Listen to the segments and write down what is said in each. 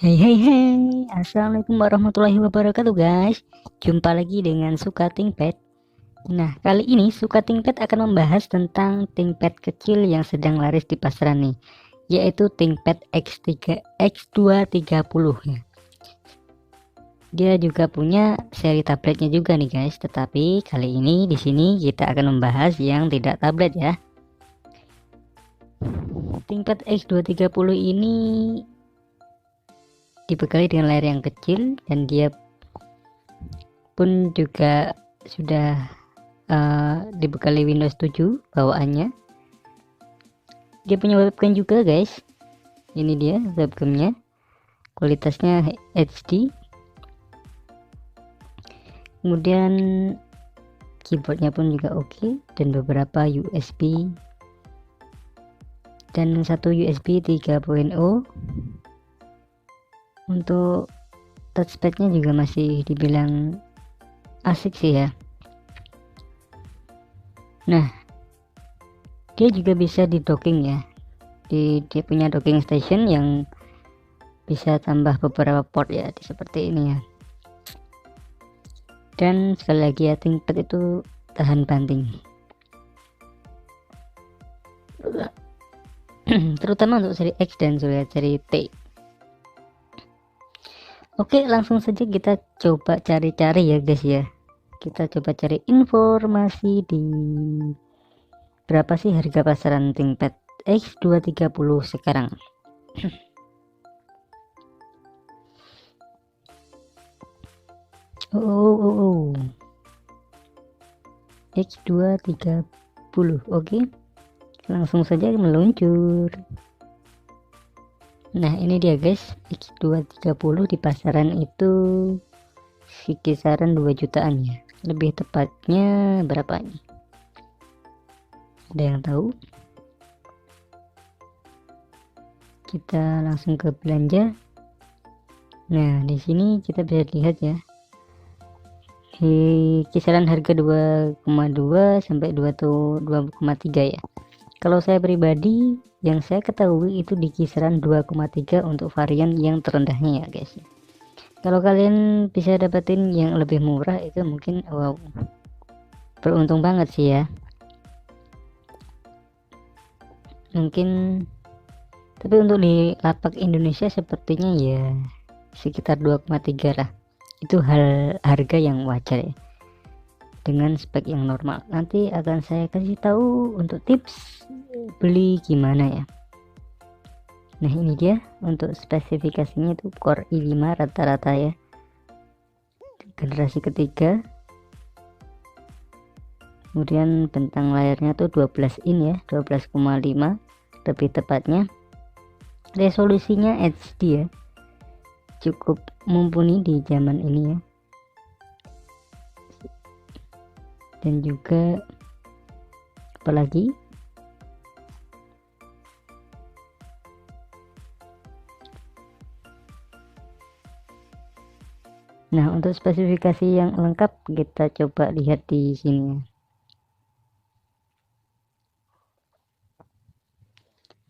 Hey hey hey, Assalamualaikum warahmatullahi wabarakatuh guys. Jumpa lagi dengan Suka ThinkPad. Nah, kali ini Suka ThinkPad akan membahas tentang ThinkPad kecil yang sedang laris di pasaran nih, yaitu ThinkPad X3 X230 ya. Dia juga punya seri tabletnya juga nih guys, tetapi kali ini di sini kita akan membahas yang tidak tablet ya. ThinkPad X230 ini dibekali dengan layar yang kecil dan dia pun juga sudah dibekali Windows 7 bawaannya. Dia punya webcam juga guys, ini dia webcamnya, kualitasnya HD. Kemudian keyboardnya pun juga oke, dan beberapa USB dan satu USB 3.0. Untuk touchpadnya juga masih dibilang asik sih ya. Nah, dia juga bisa di docking ya, dia punya docking station yang bisa tambah beberapa port ya, seperti ini ya. Dan sekali lagi ya, ThinkPad itu tahan banting terutama untuk seri X dan seri T. Oke, langsung saja kita coba cari-cari ya guys ya. Kita coba cari informasi di berapa sih harga pasaran ThinkPad X230 sekarang. X230. Oke, langsung saja meluncur. Nah, ini dia guys, X230 di pasaran itu kisaran 2 jutaan ya. Lebih tepatnya berapa nih? Ada yang tahu? Kita langsung ke belanja. Nah, di sini kita bisa lihat ya, di kisaran harga 2,2 sampai 2,3 ya. Kalau saya pribadi yang saya ketahui itu di kisaran 2,3 untuk varian yang terendahnya ya guys. Kalau kalian bisa dapetin yang lebih murah itu mungkin wow, beruntung banget sih ya. Mungkin, tapi untuk di lapak Indonesia sepertinya ya sekitar 2,3 lah. Itu harga yang wajar ya, dengan spek yang normal. Nanti akan saya kasih tahu untuk tips beli gimana ya. Nah, ini dia untuk spesifikasinya, itu Core i5 rata-rata ya, generasi ketiga. Kemudian bentang layarnya tuh 12 in ya, 12,5 lebih tepatnya. Resolusinya HD ya, cukup mumpuni di zaman ini ya. Dan juga apalagi, nah untuk spesifikasi yang lengkap kita coba lihat di sini.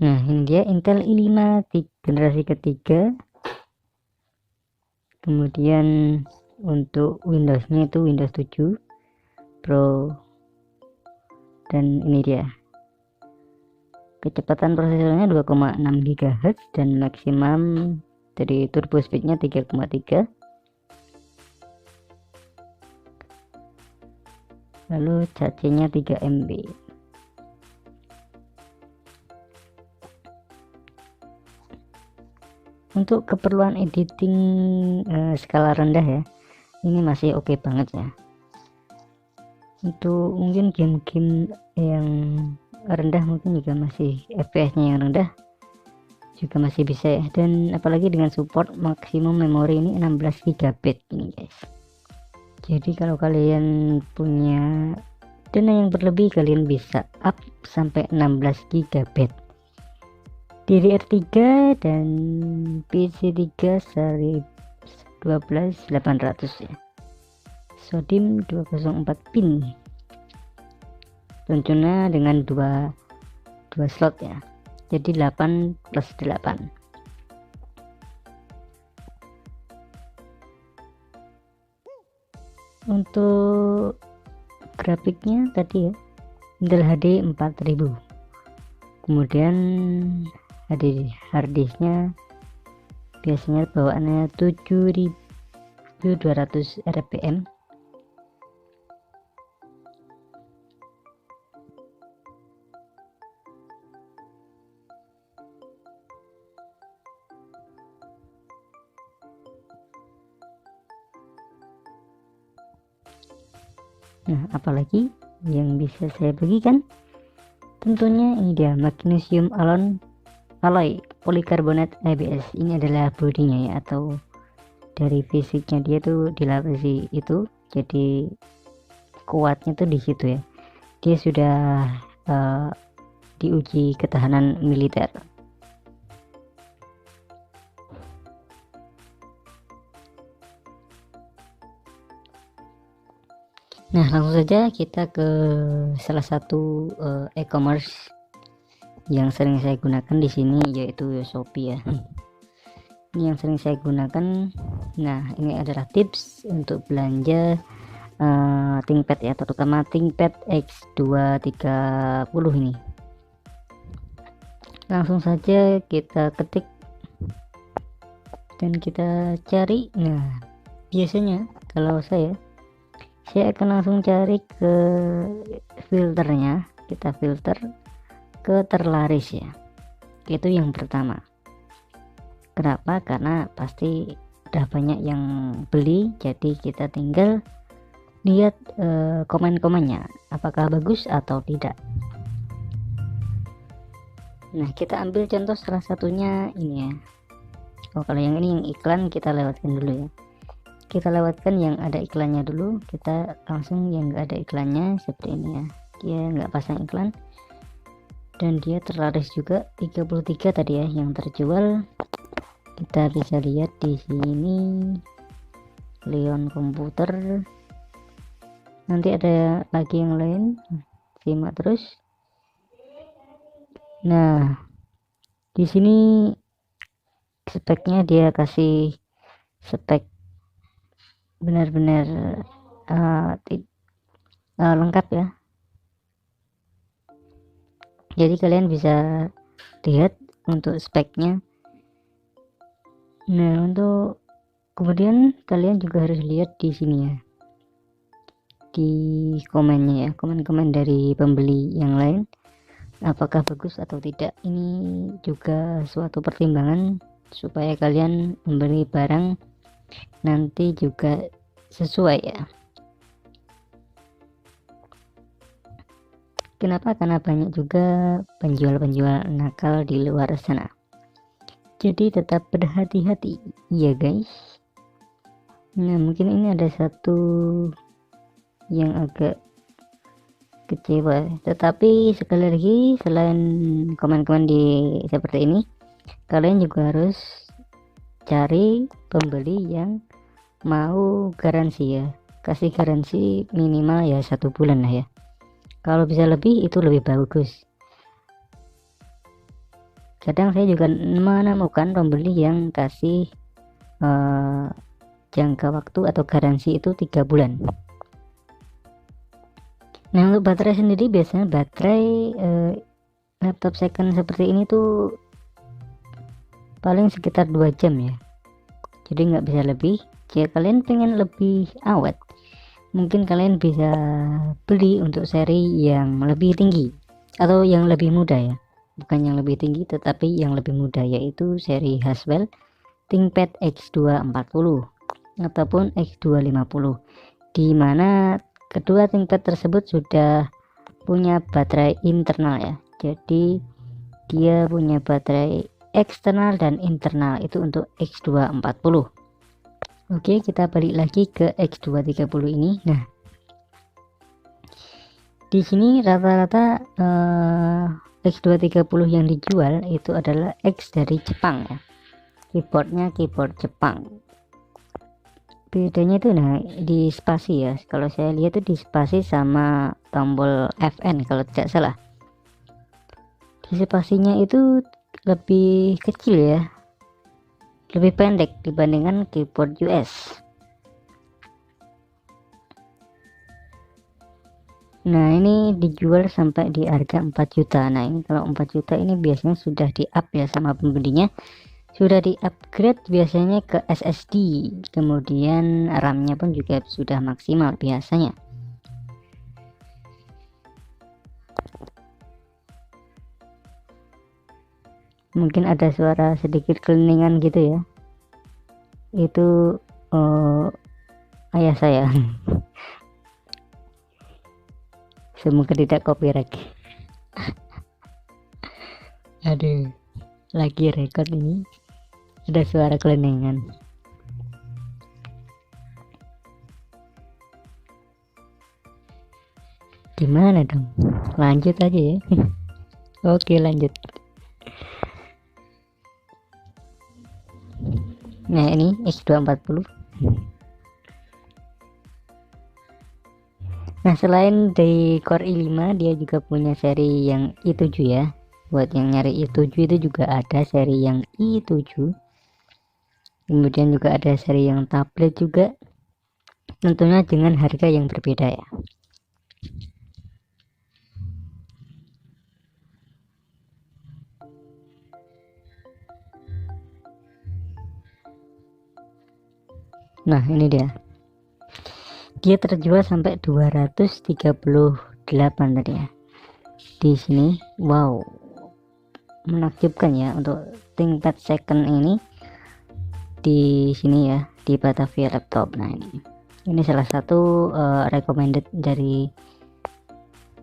Nah, ini dia Intel i5 generasi ketiga. Kemudian untuk Windowsnya itu Windows 7 Pro, dan ini dia kecepatan prosesornya 2,6 GHz dan maksimum dari turbo speednya 3,3. lalu cacingnya 3 MB. Untuk keperluan editing skala rendah ya, ini masih oke banget ya. Untuk mungkin game-game yang rendah mungkin juga masih, FPS nya yang rendah juga masih bisa ya. Dan apalagi dengan support maksimum memori ini 16 GB ini guys. Jadi kalau kalian punya dana yang berlebih, kalian bisa up sampai 16 GB. DDR3 dan PC3 seri 12800 ya. SODIMM 204 pin. Tentunya dengan dua slot ya. Jadi 8 plus 8. Untuk grafiknya tadi ya, Intel HD 4000, kemudian harddisknya biasanya bawaannya 7200 rpm. Nah, apalagi yang bisa saya bagikan, tentunya ini dia magnesium alloy polikarbonat ABS. Ini adalah bodinya ya, atau dari fisiknya dia tuh dilapisi itu, jadi kuatnya tuh di situ ya. Dia sudah diuji ketahanan militer. Nah, langsung saja kita ke salah satu e-commerce yang sering saya gunakan di sini, yaitu Shopee ya. Ini yang sering saya gunakan. Nah, ini adalah tips untuk belanja ThinkPad ya, terutama ThinkPad X230 ini. Langsung saja kita ketik dan kita cari. Nah, biasanya kalau saya akan langsung cari ke filternya, kita filter ke terlaris ya, itu yang pertama. Kenapa? Karena pasti udah banyak yang beli, jadi kita tinggal lihat komen-komennya apakah bagus atau tidak. Nah, kita ambil contoh salah satunya ini ya. Kalau yang ini yang iklan kita lewatkan dulu ya, kita lewatkan yang ada iklannya dulu, kita langsung yang nggak ada iklannya seperti ini ya. Dia nggak pasang iklan dan dia terlaris juga 33 tadi ya yang terjual. Kita bisa lihat di sini Leon komputer, nanti ada lagi yang lain, simak terus. Nah, di sini speknya dia kasih spek benar-benar lengkap ya, jadi kalian bisa lihat untuk speknya. Nah, untuk kemudian kalian juga harus lihat di sini ya, di komennya ya, komen-komen dari pembeli yang lain apakah bagus atau tidak. Ini juga suatu pertimbangan supaya kalian membeli barang nanti juga sesuai ya. Kenapa? Karena banyak juga penjual-penjual nakal di luar sana, jadi tetap berhati-hati ya guys. Nah, mungkin ini ada satu yang agak kecewa, tetapi sekali lagi, selain komen-komen di seperti ini, kalian juga harus cari pembeli yang mau garansi ya, kasih garansi minimal ya 1 bulan lah ya. Kalau bisa lebih itu lebih bagus. Kadang saya juga menemukan pembeli yang kasih jangka waktu atau garansi itu 3 bulan. Nah, untuk baterai sendiri, biasanya baterai laptop second seperti ini tuh paling sekitar 2 jam ya, jadi nggak bisa lebih. Jika kalian pengen lebih awet, mungkin kalian bisa beli untuk seri yang lebih tinggi atau yang lebih mudah ya, bukan yang lebih tinggi tetapi yang lebih mudah, yaitu seri Haswell ThinkPad X240 ataupun X250, di mana kedua ThinkPad tersebut sudah punya baterai internal ya, jadi dia punya baterai eksternal dan internal, itu untuk X240. Oke, kita balik lagi ke X230 ini. Nah, di sini rata-rata X230 yang dijual itu adalah X dari Jepang ya, keyboardnya keyboard Jepang. Bedanya itu nah di spasi ya, kalau saya lihat tuh di spasi sama tombol FN kalau tidak salah. Di spasinya itu lebih kecil ya, lebih pendek dibandingkan keyboard US. Nah ini dijual sampai di harga 4 juta. Nah ini kalau 4 juta ini biasanya sudah di up ya sama pembelinya, sudah di upgrade biasanya ke SSD, kemudian RAM-nya pun juga sudah maksimal biasanya. Mungkin ada suara sedikit keliningan gitu ya, itu ayah saya. Semoga tidak copyright. Aduh, lagi record ini ada suara keliningan. Gimana dong, lanjut aja ya. Oke lanjut. Nah ini X240. Nah selain dari Core i5 dia juga punya seri yang i7 ya. Buat yang nyari i7 itu juga ada seri yang i7, kemudian juga ada seri yang tablet juga, tentunya dengan harga yang berbeda ya. Nah ini dia terjual sampai 238 tadi ya. Di sini wow, menakjubkan ya untuk ThinkPad second ini di sini ya, di Batavia Laptop. Nah ini salah satu recommended dari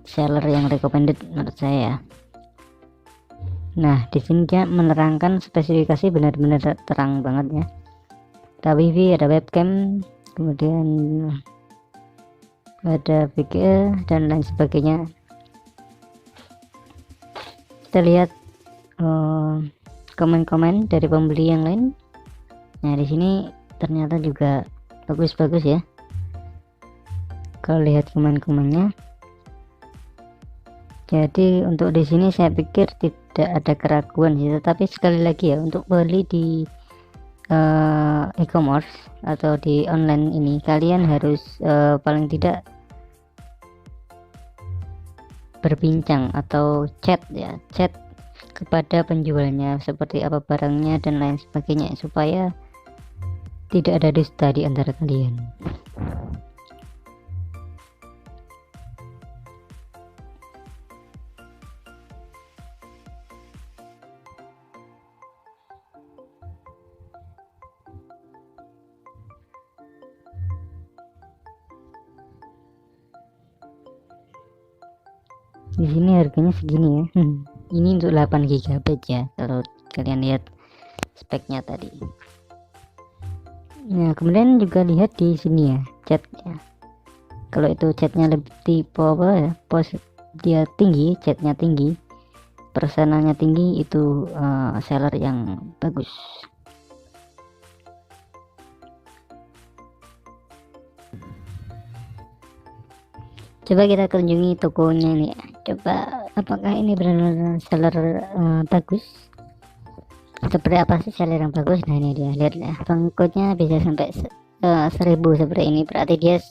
seller yang recommended menurut saya ya. Nah di sini dia menerangkan spesifikasi benar-benar terang banget ya. Ada wifi, ada webcam, kemudian ada VGA dan lain sebagainya. Kita lihat komen-komen dari pembeli yang lain. Nah di sini ternyata juga bagus-bagus ya kalau lihat komen-komennya. Jadi untuk di sini saya pikir tidak ada keraguan sih, tetapi sekali lagi ya, untuk beli di e-commerce atau di online ini kalian harus paling tidak berbincang atau chat kepada penjualnya seperti apa barangnya dan lain sebagainya, supaya tidak ada dusta di antara kalian. Di sini harganya segini ya. Ini untuk 8 GB ya kalau kalian lihat speknya tadi. Nah kemudian juga lihat di sini ya chatnya. Kalau itu chatnya lebih tipe apa ya, dia tinggi, chatnya tinggi, persenanya tinggi, itu seller yang bagus. Coba kita kunjungi tokonya nih, coba apakah ini benar-benar seller bagus, seperti apa sih seller yang bagus. Nah ini dia, lihat ya, pengikutnya bisa sampai 1000 seperti ini, berarti dia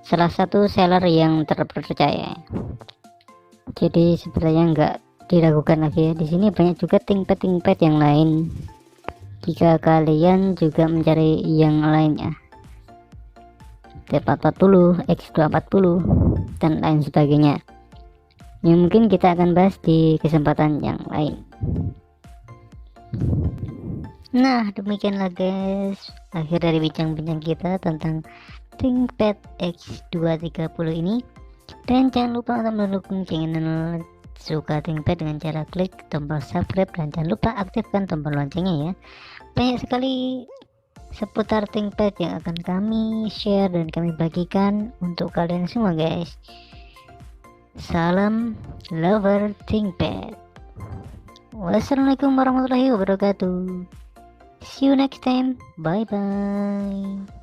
salah satu seller yang terpercaya. Jadi sebenarnya nggak diragukan lagi ya. Di sini banyak juga ThinkPad yang lain jika kalian juga mencari yang lainnya, T440, X240 dan lain sebagainya, yang mungkin kita akan bahas di kesempatan yang lain. Nah demikianlah guys, akhir dari bincang-bincang kita tentang ThinkPad X230 ini. Dan jangan lupa untuk mendukung channel Suka ThinkPad dengan cara klik tombol subscribe, dan jangan lupa aktifkan tombol loncengnya ya. Banyak sekali seputar ThinkPad yang akan kami share dan kami bagikan untuk kalian semua guys. Salam lover ThinkPad. Wassalamualaikum warahmatullahi wabarakatuh. See you next time. Bye bye.